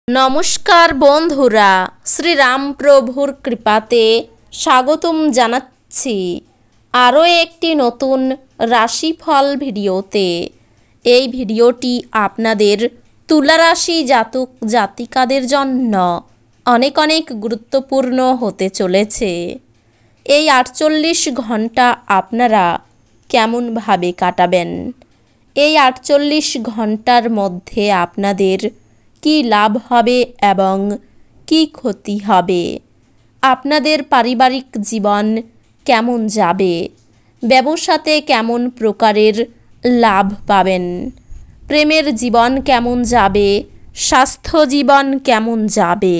নমস্কার বন্ধুরা, শ্রীরামপ্রভুর কৃপাতে স্বাগতম জানাচ্ছি আরও একটি নতুন রাশিফল ভিডিওতে। এই ভিডিওটি আপনাদের তুলা রাশি জাতক জাতিকাদের জন্য অনেক অনেক গুরুত্বপূর্ণ হতে চলেছে। এই 48 ঘন্টা আপনারা কেমনভাবে কাটাবেন? এই 48 ঘন্টার মধ্যে আপনাদের কি লাভ হবে এবং কি ক্ষতি হবে? আপনাদের পারিবারিক জীবন কেমন যাবে? ব্যবসাতে কেমন প্রকারের লাভ পাবেন? প্রেমের জীবন কেমন যাবে? স্বাস্থ্য জীবন কেমন যাবে?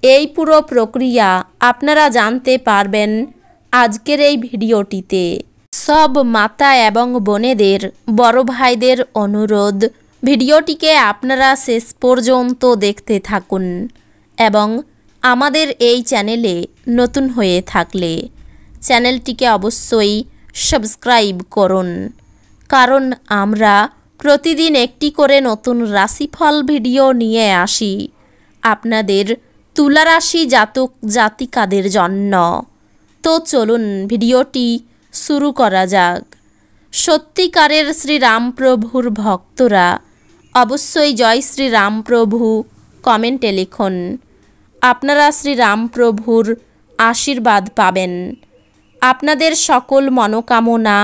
এই পুরো প্রক্রিয়া আপনারা জানতে পারবেন আজকের এই ভিডিওটিতে। সব মাতা এবং বোনেদের, বড় ভাইদের অনুরোধ, ভিডিওটিকে আপনারা শেষ পর্যন্ত দেখতে থাকুন এবং আমাদের এই চ্যানেলে নতুন হয়ে থাকলে চ্যানেলটিকে অবশ্যই সাবস্ক্রাইব করুন, কারণ আমরা প্রতিদিন একটি করে নতুন রাশিফল ভিডিও নিয়ে আসি আপনাদের তুলা রাশি জাতক জাতিকাদের জন্য। তো চলুন ভিডিওটি শুরু করা যাক। সত্যিকারের শ্রীরামপ্রভুর ভক্তরা অবশ্যই জয় শ্রীরামপ্রভু কমেন্টে লিখুন। আপনারা শ্রীরামপ্রভুর আশীর্বাদ পাবেন, আপনাদের সকল মনোকামনা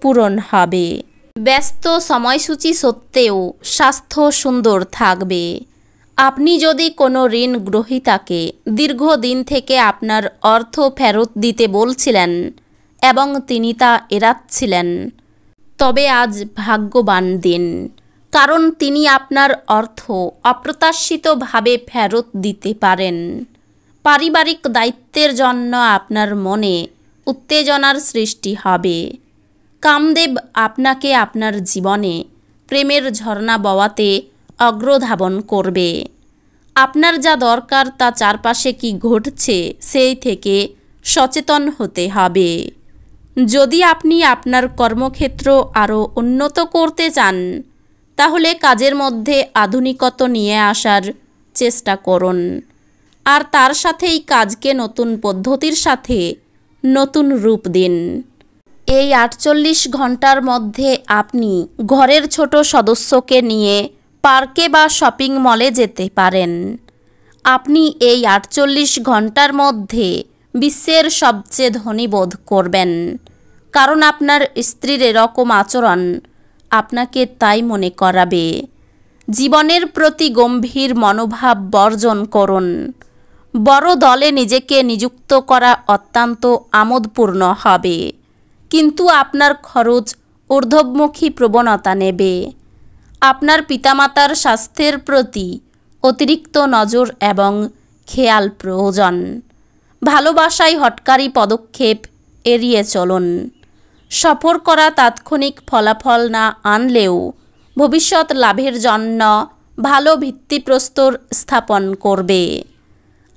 পূরণ হবে। ব্যস্ত সময়সূচি সত্ত্বেও স্বাস্থ্য সুন্দর থাকবে। আপনি যদি কোনো ঋণ গ্রহীতাকে দীর্ঘদিন থেকে আপনার অর্থ ফেরত দিতে বলছিলেন এবং তিনি তা এড়াচ্ছিলেন, তবে আজ ভাগ্যবান দিন, কারণ তিনি আপনার অর্থ অপ্রত্যাশিতভাবে ফেরত দিতে পারেন। পারিবারিক দায়িত্বের জন্য আপনার মনে উত্তেজনার সৃষ্টি হবে। কামদেব আপনাকে আপনার জীবনে প্রেমের ঝর্ণা বওয়াতে অগ্রধাবন করবে। আপনার যা দরকার তা চারপাশে কি ঘটছে সেই থেকে সচেতন হতে হবে। যদি আপনি আপনার কর্মক্ষেত্র আরও উন্নত করতে চান, তাহলে কাজের মধ্যে আধুনিকতা নিয়ে আসার চেষ্টা করুন, আর তার সাথেই কাজকে নতুন পদ্ধতির সাথে নতুন রূপ দিন। এই 48 ঘন্টার মধ্যে আপনি ঘরের ছোট সদস্যকে নিয়ে পার্কে বা শপিং মলে যেতে পারেন। আপনি এই 48 ঘন্টার মধ্যে বিশ্বের সবচেয়ে ধনী বোধ করবেন, কারণ আপনার স্ত্রীর এরকম আচরণ আপনাকে তাই মনে করাবে। জীবনের প্রতি গম্ভীর মনোভাব বর্জন করুন। বড় দলে নিজেকে নিযুক্ত করা অত্যন্ত আমোদপূর্ণ হবে, কিন্তু আপনার খরচ ঊর্ধ্বমুখী প্রবণতা নেবে। আপনার পিতামাতার স্বাস্থ্যের প্রতি অতিরিক্ত নজর এবং খেয়াল প্রয়োজন। ভালোবাসায় হঠকারী পদক্ষেপ এড়িয়ে চলুন। সফর করা তাৎক্ষণিক ফলাফল না আনলেও ভবিষ্যৎ লাভের জন্য ভালো ভিত্তিপ্রস্তর স্থাপন করবে।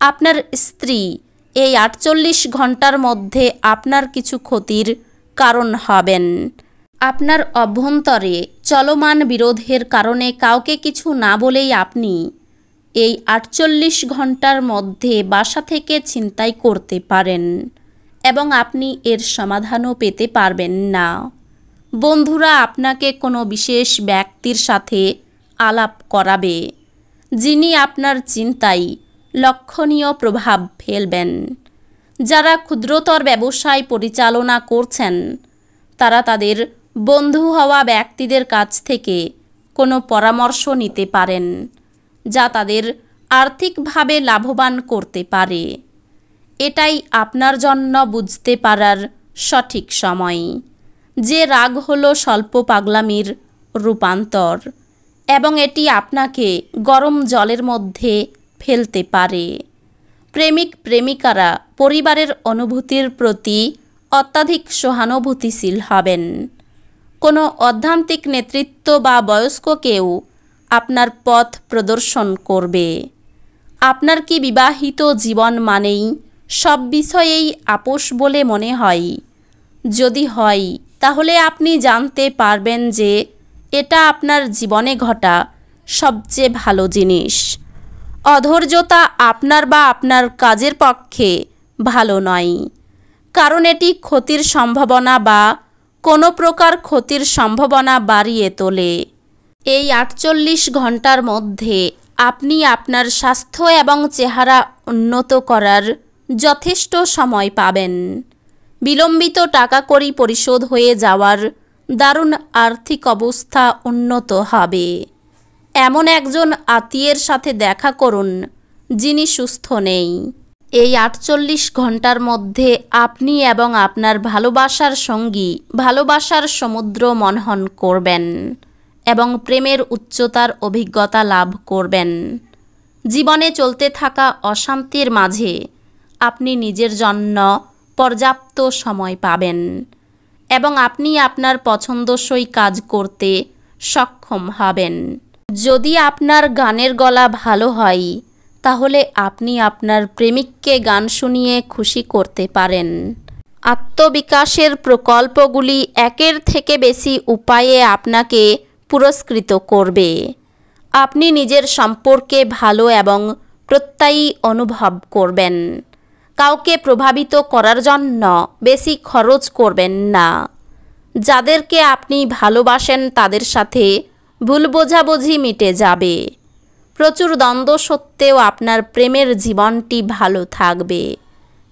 আপনার স্ত্রী এই 48 ঘন্টার মধ্যে আপনার কিছু ক্ষতির কারণ হবেন। আপনার অভ্যন্তরে চলমান বিরোধের কারণে কাউকে কিছু না বলেই আপনি এই 48 ঘন্টার মধ্যে বাসা থেকে ছিনতাই করতে পারেন এবং আপনি এর সমাধানও পেতে পারবেন না। বন্ধুরা আপনাকে কোনো বিশেষ ব্যক্তির সাথে আলাপ করাবে, যিনি আপনার চিন্তায় লক্ষণীয় প্রভাব ফেলবেন। যারা ক্ষুদ্রতর ব্যবসায় পরিচালনা করছেন, তারা তাদের বন্ধু হওয়া ব্যক্তিদের কাছ থেকে কোনো পরামর্শ নিতে পারেন, যা তাদের আর্থিকভাবে লাভবান করতে পারে। এটাই আপনার জন্য বুঝতে পারার সঠিক সময় যে রাগ হলো স্বল্প পাগলামির রূপান্তর এবং এটি আপনাকে গরম জলের মধ্যে ফেলতে পারে। প্রেমিক প্রেমিকারা পরিবারের অনুভূতির প্রতি অত্যাধিক সহানুভূতিশীল হবেন। কোনো অধ্যাত্মিক নেতৃত্ব বা বয়স্ক কেউ আপনার পথ প্রদর্শন করবে। আপনার কি বিবাহিত জীবন মানেই সব বিষয়েই আপোষ বলে মনে হয়? যদি হয়, তাহলে আপনি জানতে পারবেন যে এটা আপনার জীবনে ঘটা সবচেয়ে ভালো জিনিস। অধৈর্যতা আপনার বা আপনার কাজের পক্ষে ভালো নয়, কারণ এটি ক্ষতির সম্ভাবনা বা কোনো প্রকার ক্ষতির সম্ভাবনা বাড়িয়ে তোলে। এই 48 ঘন্টার মধ্যে আপনি আপনার স্বাস্থ্য এবং চেহারা উন্নত করার যথেষ্ট সময় পাবেন। বিলম্বিত টাকাকড়ি পরিশোধ হয়ে যাওয়ার দারুণ আর্থিক অবস্থা উন্নত হবে। এমন একজন আত্মীয়ের সাথে দেখা করুন যিনি সুস্থ নেই। এই 48 ঘন্টার মধ্যে আপনি এবং আপনার ভালোবাসার সঙ্গী ভালোবাসার সমুদ্র মনন করবেন এবং প্রেমের উচ্চতার অভিজ্ঞতা লাভ করবেন। জীবনে চলতে থাকা অশান্তির মাঝে আপনি নিজের জন্য পর্যাপ্ত সময় পাবেন এবং আপনি আপনার পছন্দসই কাজ করতে সক্ষম হবেন। যদি আপনার গানের গলা ভালো হয় তাহলে আপনি আপনার প্রেমিককে গান শুনিয়ে খুশি করতে পারেন। আত্মবিকাশের প্রকল্পগুলি একের থেকে বেশি উপায়ে আপনাকে পুরস্কৃত করবে। আপনি নিজের সম্পর্কে ভালো এবং প্রত্যয়ী অনুভব করবেন। কাউকে প্রভাবিত করার জন্য বেশি খরচ করবেন না। যাদেরকে আপনি ভালোবাসেন তাদের সাথে ভুল বোঝাবুঝি মিটে যাবে। প্রচুর দ্বন্দ্ব সত্ত্বেও আপনার প্রেমের জীবনটি ভালো থাকবে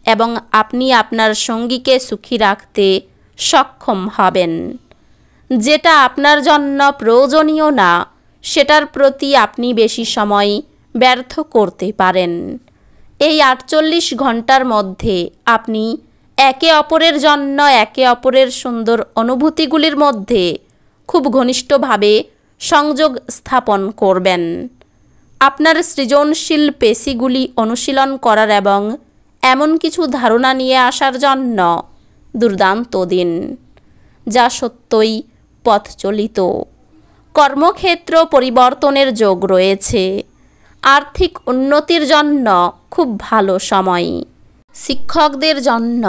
এবং আপনি আপনার সঙ্গীকে সুখী রাখতে সক্ষম হবেন। যেটা আপনার জন্য প্রয়োজনীয় না সেটার প্রতি আপনি বেশি সময় ব্যর্থ করতে পারেন। এই 48 ঘন্টার মধ্যে আপনি একে অপরের জন্য একে অপরের সুন্দর অনুভূতিগুলির মধ্যে খুব ঘনিষ্ঠভাবে সংযোগ স্থাপন করবেন। আপনার সৃজনশীল পেশিগুলি অনুশীলন করার এবং এমন কিছু ধারণা নিয়ে আসার জন্য দুর্দান্ত দিন, যা সত্যই পথচলিত। কর্মক্ষেত্র পরিবর্তনের যোগ রয়েছে। আর্থিক উন্নতির জন্য খুব ভালো সময়। শিক্ষকদের জন্য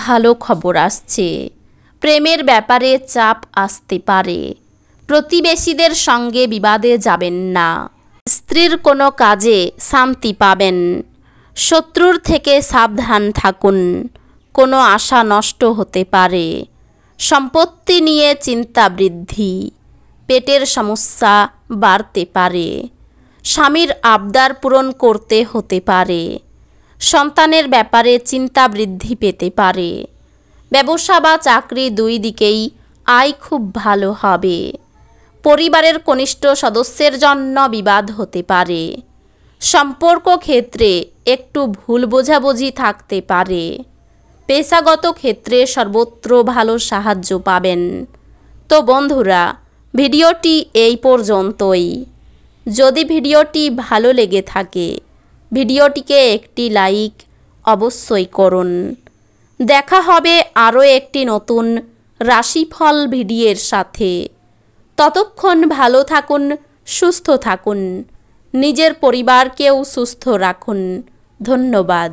ভালো খবর আসছে। প্রেমের ব্যাপারে চাপ আসতে পারে। প্রতিবেশীদের সঙ্গে বিবাদে যাবেন না। স্ত্রীর কোনো কাজে শান্তি পাবেন। শত্রুর থেকে সাবধান থাকুন। কোনো আশা নষ্ট হতে পারে। সম্পত্তি নিয়ে চিন্তা বৃদ্ধি। পেটের সমস্যা বাড়তে পারে। স্বামীর আবদার পূরণ করতে হতে পারে। সন্তানের ব্যাপারে চিন্তা বৃদ্ধি পেতে পারে। ব্যবসা বা চাকরি দুই দিকেই আয় খুব ভালো হবে। পরিবারের কনিষ্ঠ সদস্যের জন্য বিবাদ হতে পারে। সম্পর্ক ক্ষেত্রে একটু ভুল বোঝাবুঝি থাকতে পারে। পেশাগত ক্ষেত্রে সর্বত্র ভালো সাহায্য পাবেন। তো বন্ধুরা, ভিডিওটি এই পর্যন্তই। যদি ভিডিওটি ভালো লেগে থাকে ভিডিওটিকে একটি লাইক অবশ্যই করুন। দেখা হবে আরও একটি নতুন রাশিফল ভিডিওর সাথে। ততক্ষণ ভালো থাকুন, সুস্থ থাকুন, নিজের পরিবারকেও সুস্থ রাখুন। ধন্যবাদ।